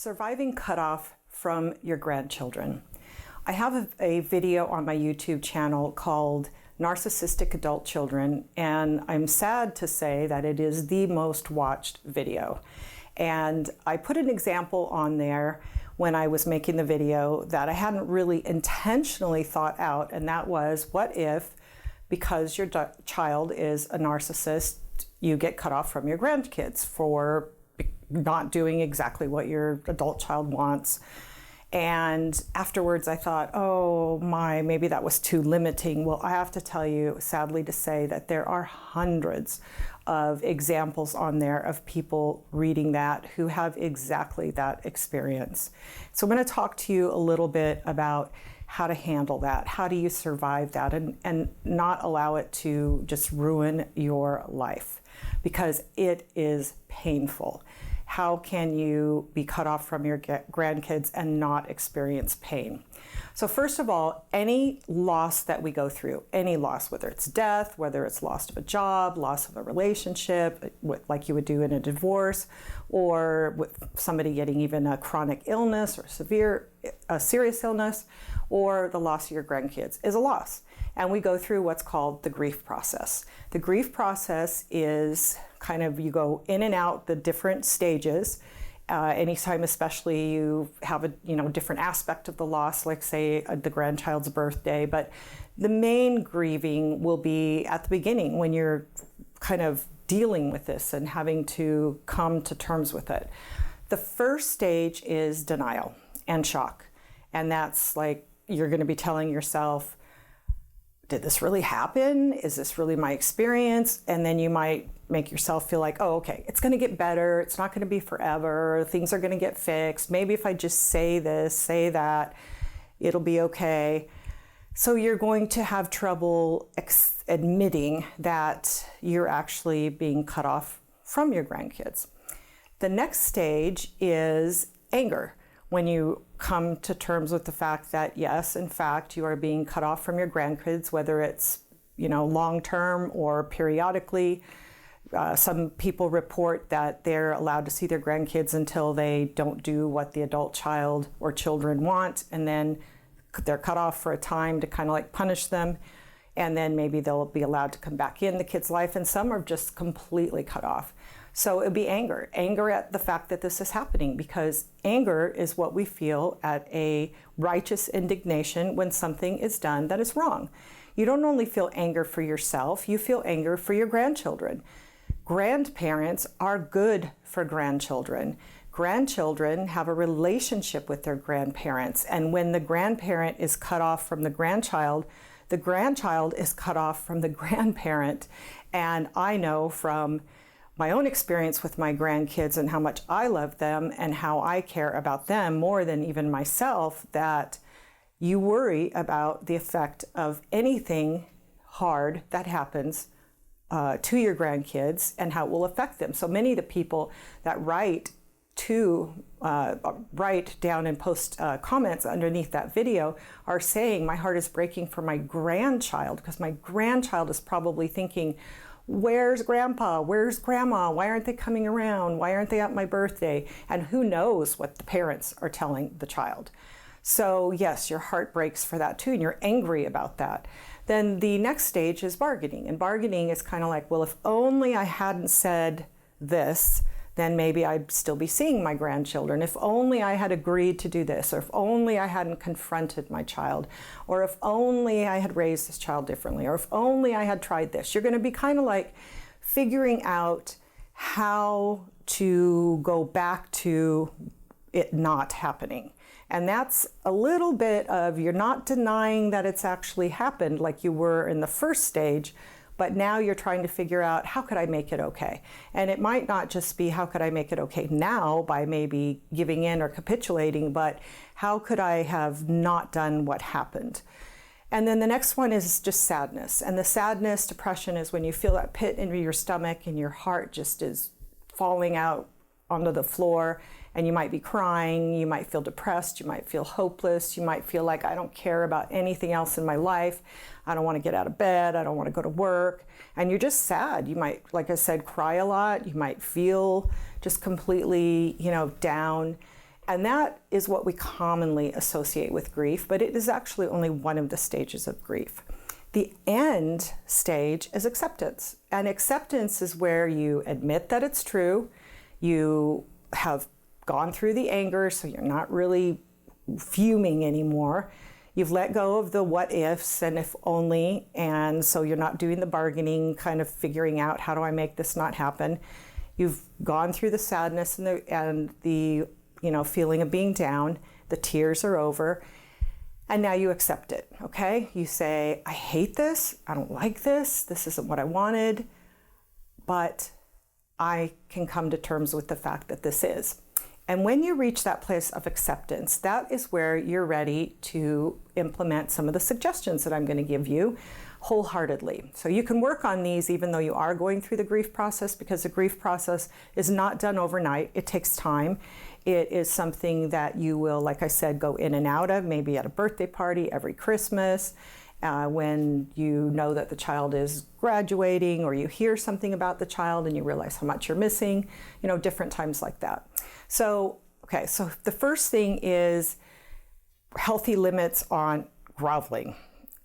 Surviving cutoff from your grandchildren. I have a video on my YouTube channel called Narcissistic Adult Children, and I'm sad to say that it is the most watched video. And I put an example on there when I was making the video that I hadn't really intentionally thought out, and that was, what if, because your child is a narcissist, you get cut off from your grandkids for not doing exactly what your adult child wants. And afterwards I thought, oh my, maybe that was too limiting. Well, I have to tell you, sadly to say, that there are hundreds of examples on there of people reading that who have exactly that experience. So I'm going to talk to you a little bit about how to handle that. How do you survive that and not allow it to just ruin your life? Because it is painful. How can you be cut off from your grandkids and not experience pain? So first of all, any loss that we go through, any loss, whether it's death, whether it's loss of a job, loss of a relationship, like you would do in a divorce, or with somebody getting even a chronic illness or a serious illness, or the loss of your grandkids, is a loss. And we go through what's called the grief process. The grief process is kind of, you go in and out the different stages. Anytime, especially, you have a different aspect of the loss, like say the grandchild's birthday. But the main grieving will be at the beginning, when you're kind of dealing with this and having to come to terms with it. The first stage is denial and shock. And that's like, you're going to be telling yourself, did this really happen? Is this really my experience? And then you might make yourself feel like, oh, okay, it's going to get better. It's not going to be forever. Things are going to get fixed. Maybe if I just say this, say that, it'll be okay. So you're going to have trouble admitting that you're actually being cut off from your grandkids. The next stage is anger. When you come to terms with the fact that, yes, in fact, you are being cut off from your grandkids, whether it's, long-term or periodically. Some people report that they're allowed to see their grandkids until they don't do what the adult child or children want, and then they're cut off for a time to kind of like punish them, and then maybe they'll be allowed to come back in the kid's life, and some are just completely cut off. So it would be anger at the fact that this is happening, because anger is what we feel at a righteous indignation when something is done that is wrong. You don't only feel anger for yourself, you feel anger for your grandchildren. Grandparents are good for grandchildren. Grandchildren have a relationship with their grandparents, and when the grandparent is cut off from the grandchild is cut off from the grandparent. And I know from my own experience with my grandkids and how much I love them and how I care about them more than even myself, that you worry about the effect of anything hard that happens to your grandkids and how it will affect them. So many of the people that write down and post comments underneath that video are saying, my heart is breaking for my grandchild, because my grandchild is probably thinking, where's grandpa? Where's grandma? Why aren't they coming around? Why aren't they at my birthday? And who knows what the parents are telling the child. So yes, your heart breaks for that too, and you're angry about that. Then the next stage is bargaining. And bargaining is kind of like, well, if only I hadn't said this, then maybe I'd still be seeing my grandchildren. If only I had agreed to do this, or if only I hadn't confronted my child, or if only I had raised this child differently, or if only I had tried this. You're going to be kind of like figuring out how to go back to it not happening. And that's a little bit of, you're not denying that it's actually happened like you were in the first stage, but now you're trying to figure out, how could I make it okay? And it might not just be, how could I make it okay now by maybe giving in or capitulating, but how could I have not done what happened? And then the next one is just sadness. And the sadness, depression, is when you feel that pit in your stomach and your heart just is falling out onto the floor, and you might be crying, you might feel depressed, you might feel hopeless, you might feel like, I don't care about anything else in my life, I don't want to get out of bed, I don't want to go to work, and you're just sad. You might, like I said, cry a lot, you might feel just completely, down. And that is what we commonly associate with grief, but it is actually only one of the stages of grief. The end stage is acceptance. And acceptance is where you admit that it's true, you have gone through the anger, so you're not really fuming anymore. You've let go of the what ifs and if only, and so you're not doing the bargaining, kind of figuring out how do I make this not happen. You've gone through the sadness and the feeling of being down. The tears are over, and now you accept it. Okay, you say, I hate this, I don't like this, this isn't what I wanted, but I can come to terms with the fact that this is. And when you reach that place of acceptance, that is where you're ready to implement some of the suggestions that I'm going to give you wholeheartedly. So you can work on these even though you are going through the grief process, because the grief process is not done overnight. It takes time. It is something that you will, like I said, go in and out of, maybe at a birthday party, every Christmas, when you know that the child is graduating, or you hear something about the child and you realize how much you're missing, different times like that. So the first thing is healthy limits on groveling.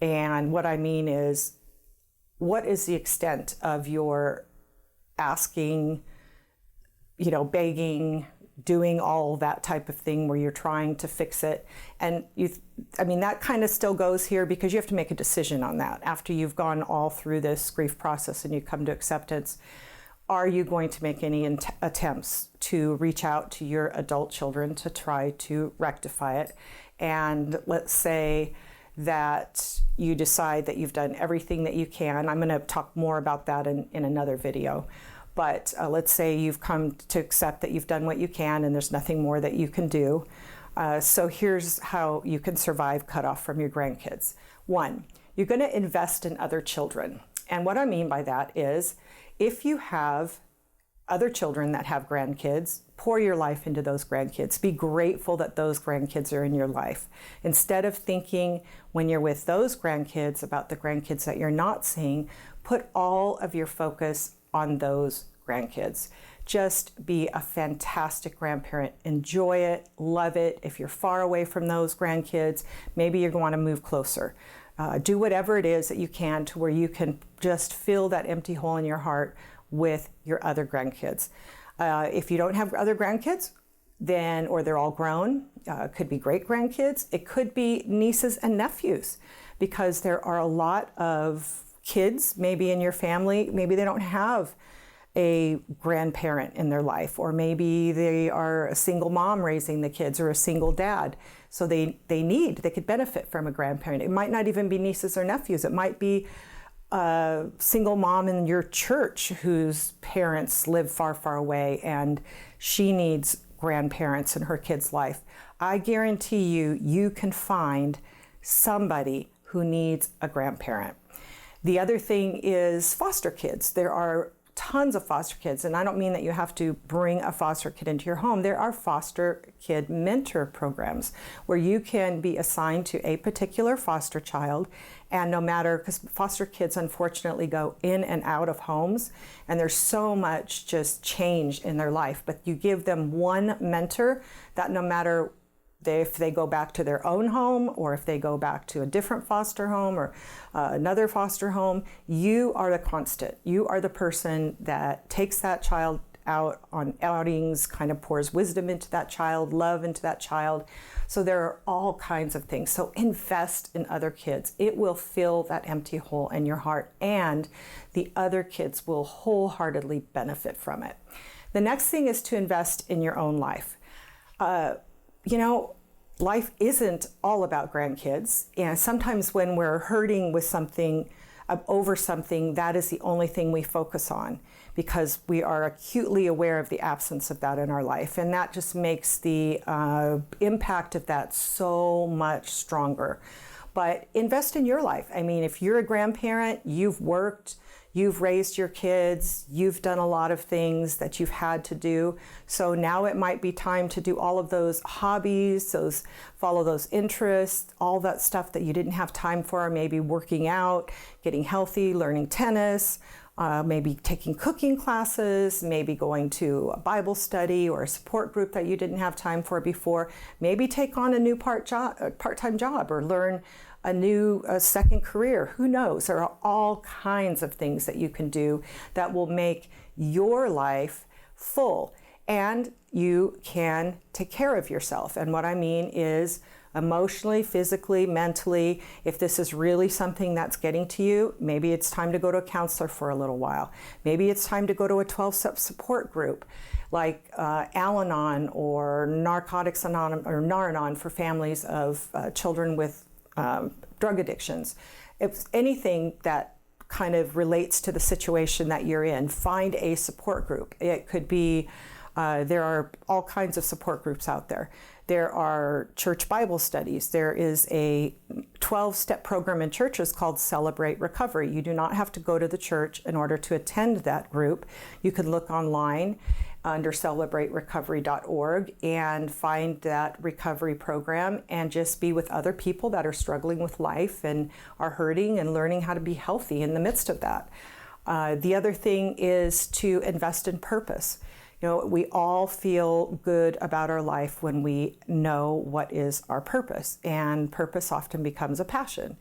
And what I mean is, what is the extent of your asking, begging, doing all that type of thing where you're trying to fix it? And that kind of still goes here, because you have to make a decision on that after you've gone all through this grief process and you come to acceptance. Are you going to make any attempts to reach out to your adult children to try to rectify it? And let's say that you decide that you've done everything that you can. I'm going to talk more about that in another video. But let's say you've come to accept that you've done what you can and there's nothing more that you can do. So here's how you can survive cutoff from your grandkids. 1, you're going to invest in other children. And what I mean by that is, if you have other children that have grandkids, pour your life into those grandkids. Be grateful that those grandkids are in your life. Instead of thinking when you're with those grandkids about the grandkids that you're not seeing, put all of your focus on those grandkids. Just be a fantastic grandparent. Enjoy it, love it. If you're far away from those grandkids, maybe you're going to move closer. Do whatever it is that you can to where you can just fill that empty hole in your heart with your other grandkids. If you don't have other grandkids, or they're all grown, it could be great grandkids, it could be nieces and nephews, because there are a lot of kids maybe in your family, maybe they don't have a grandparent in their life, or maybe they are a single mom raising the kids, or a single dad. So they could benefit from a grandparent. It might not even be nieces or nephews. It might be a single mom in your church whose parents live far, far away, and she needs grandparents in her kid's life. I guarantee you can find somebody who needs a grandparent. The other thing is foster kids. There are tons of foster kids, and I don't mean that you have to bring a foster kid into your home. There are foster kid mentor programs where you can be assigned to a particular foster child, and no matter, because foster kids unfortunately go in and out of homes, and there's so much just change in their life, but you give them one mentor that no matter if they go back to their own home, or if they go back to a different foster home, or another foster home, you are the constant. You are the person that takes that child out on outings, kind of pours wisdom into that child, love into that child. So there are all kinds of things. So invest in other kids. It will fill that empty hole in your heart, and the other kids will wholeheartedly benefit from it. The next thing is to invest in your own life. Life isn't all about grandkids. And sometimes when we're hurting with something, over something, that is the only thing we focus on, because we are acutely aware of the absence of that in our life. And that just makes the impact of that so much stronger. But invest in your life. I mean, if you're a grandparent, you've worked, you've raised your kids, you've done a lot of things that you've had to do. So now it might be time to do all of those hobbies, follow those interests, all that stuff that you didn't have time for, maybe working out, getting healthy, learning tennis, maybe taking cooking classes, maybe going to a Bible study or a support group that you didn't have time for before. Maybe take on a new part-time job or learn a new second career. Who knows? There are all kinds of things that you can do that will make your life full, and you can take care of yourself. And what I mean is emotionally, physically, mentally. If this is really something that's getting to you, maybe it's time to go to a counselor for a little while. Maybe it's time to go to a 12-step support group like Al-Anon or Narcotics Anonymous or Nar-Anon for families of children with drug addictions. If anything that kind of relates to the situation that you're in, find a support group. It could be, there are all kinds of support groups out there. There are church Bible studies. There is a 12-step program in churches called Celebrate Recovery. You do not have to go to the church in order to attend that group. You can look online under celebraterecovery.org and find that recovery program and just be with other people that are struggling with life and are hurting and learning how to be healthy in the midst of that. The other thing is to invest in purpose. You know, we all feel good about our life when we know what is our purpose, and purpose often becomes a passion.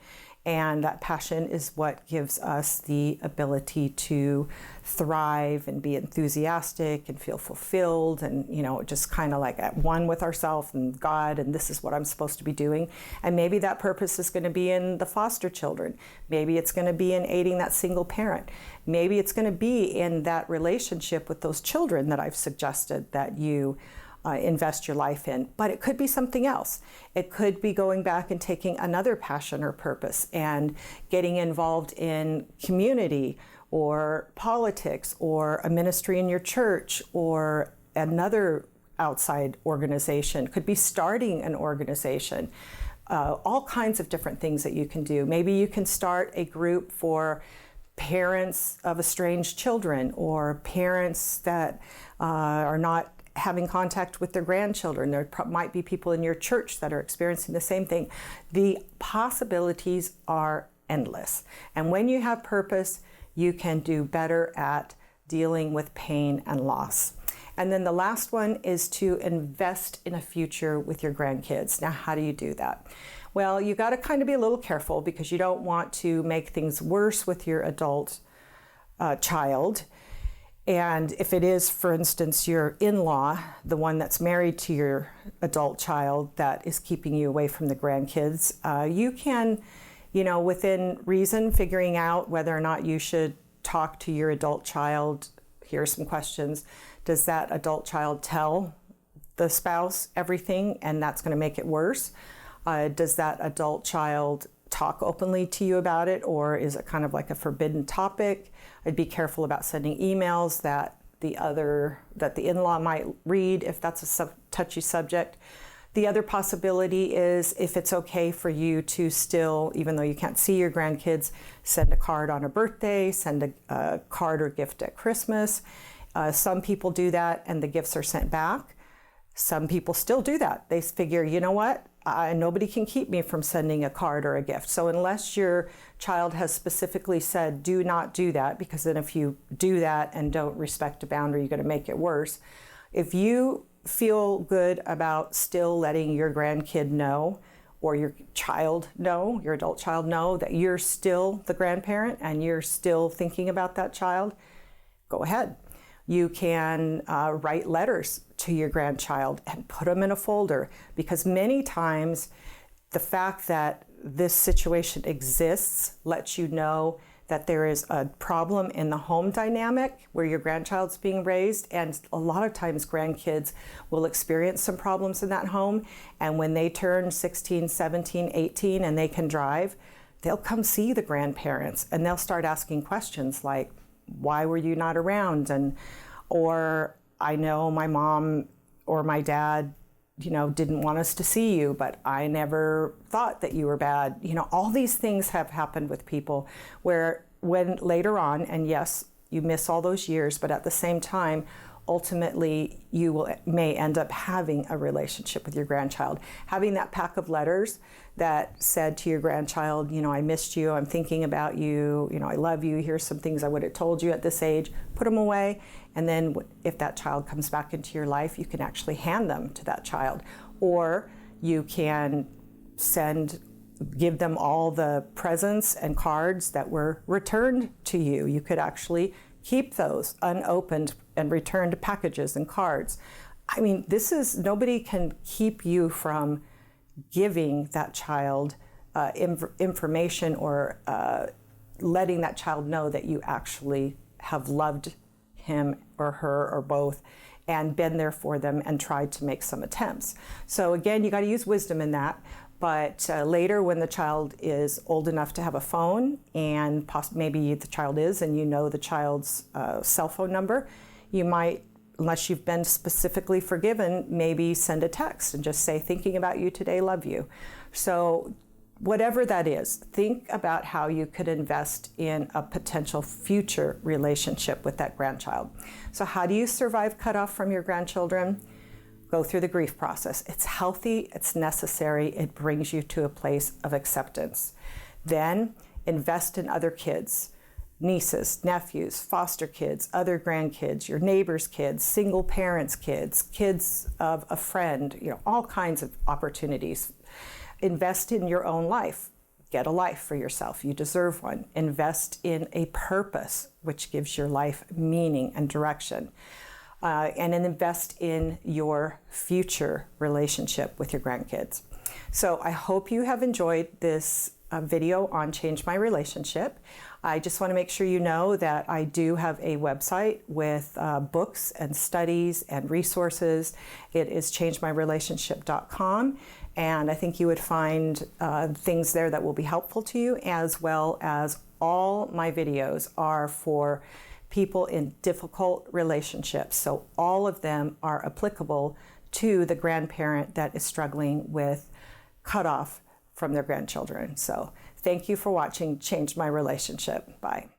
And that passion is what gives us the ability to thrive and be enthusiastic and feel fulfilled and, you know, just kind of like at one with ourselves and God, and this is what I'm supposed to be doing. And maybe that purpose is going to be in the foster children. Maybe it's going to be in aiding that single parent. Maybe it's going to be in that relationship with those children that I've suggested that you invest your life in, but it could be something else. It could be going back and taking another passion or purpose and getting involved in community or politics or a ministry in your church or another outside organization. It could be starting an organization. All kinds of different things that you can do. Maybe you can start a group for parents of estranged children or parents that are not having contact with their grandchildren. There might be people in your church that are experiencing the same thing. The possibilities are endless. And when you have purpose, you can do better at dealing with pain and loss. And then the last one is to invest in a future with your grandkids. Now, how do you do that? Well, you got to kind of be a little careful because you don't want to make things worse with your adult child. And if it is, for instance, your in-law, the one that's married to your adult child that is keeping you away from the grandkids, you can, you know, within reason, figuring out whether or not you should talk to your adult child. Here are some questions. Does that adult child tell the spouse everything and that's going to make it worse? Does that adult child talk openly to you about it, or is it kind of like a forbidden topic? I'd be careful about sending emails that the in-law might read if that's a touchy subject. The other possibility is if it's okay for you to still, even though you can't see your grandkids, send a card on a birthday, send a card or gift at Christmas. Some people do that and the gifts are sent back. Some people still do that. They figure, you know what? Nobody can keep me from sending a card or a gift. So unless your child has specifically said, do not do that, because then if you do that and don't respect a boundary, you're going to make it worse. If you feel good about still letting your grandkid know, or your child know, your adult child know, that you're still the grandparent and you're still thinking about that child, go ahead. You can write letters to your grandchild and put them in a folder, because many times the fact that this situation exists lets you know that there is a problem in the home dynamic where your grandchild's being raised, and a lot of times grandkids will experience some problems in that home, and when they turn 16, 17, 18 and they can drive, they'll come see the grandparents and they'll start asking questions like, why were you not around? Or I know my mom or my dad, you know, didn't want us to see you, but I never thought that you were bad. You know, all these things have happened with people where when later on, and yes, you miss all those years, but at the same time, ultimately you may end up having a relationship with your grandchild. Having that pack of letters that said to your grandchild, I missed you, I'm thinking about you, I love you, here's some things I would have told you at this age, put them away, and then if that child comes back into your life, you can actually hand them to that child. Or you can give them all the presents and cards that were returned to you. You could actually keep those unopened and returned packages and cards. I mean, nobody can keep you from giving that child information or letting that child know that you actually have loved him or her or both and been there for them and tried to make some attempts. So again, you got to use wisdom in that. But later, when the child is old enough to have a phone, and maybe the child is, and you know the child's cell phone number, you might, unless you've been specifically forgiven, maybe send a text and just say, thinking about you today, love you. So whatever that is, think about how you could invest in a potential future relationship with that grandchild. So how do you survive cutoff from your grandchildren? Go through the grief process. It's healthy, it's necessary, it brings you to a place of acceptance. Then invest in other kids, nieces, nephews, foster kids, other grandkids, your neighbor's kids, single parents' kids, kids of a friend, all kinds of opportunities. Invest in your own life. Get a life for yourself. You deserve one. Invest in a purpose, which gives your life meaning and direction. And then invest in your future relationship with your grandkids. So I hope you have enjoyed this video on Change My Relationship. I just want to make sure you know that I do have a website with books and studies and resources. It is changemyrelationship.com, and I think you would find things there that will be helpful to you, as well as all my videos are for people in difficult relationships. So all of them are applicable to the grandparent that is struggling with cutoff from their grandchildren. So thank you for watching Change My Relationship. Bye.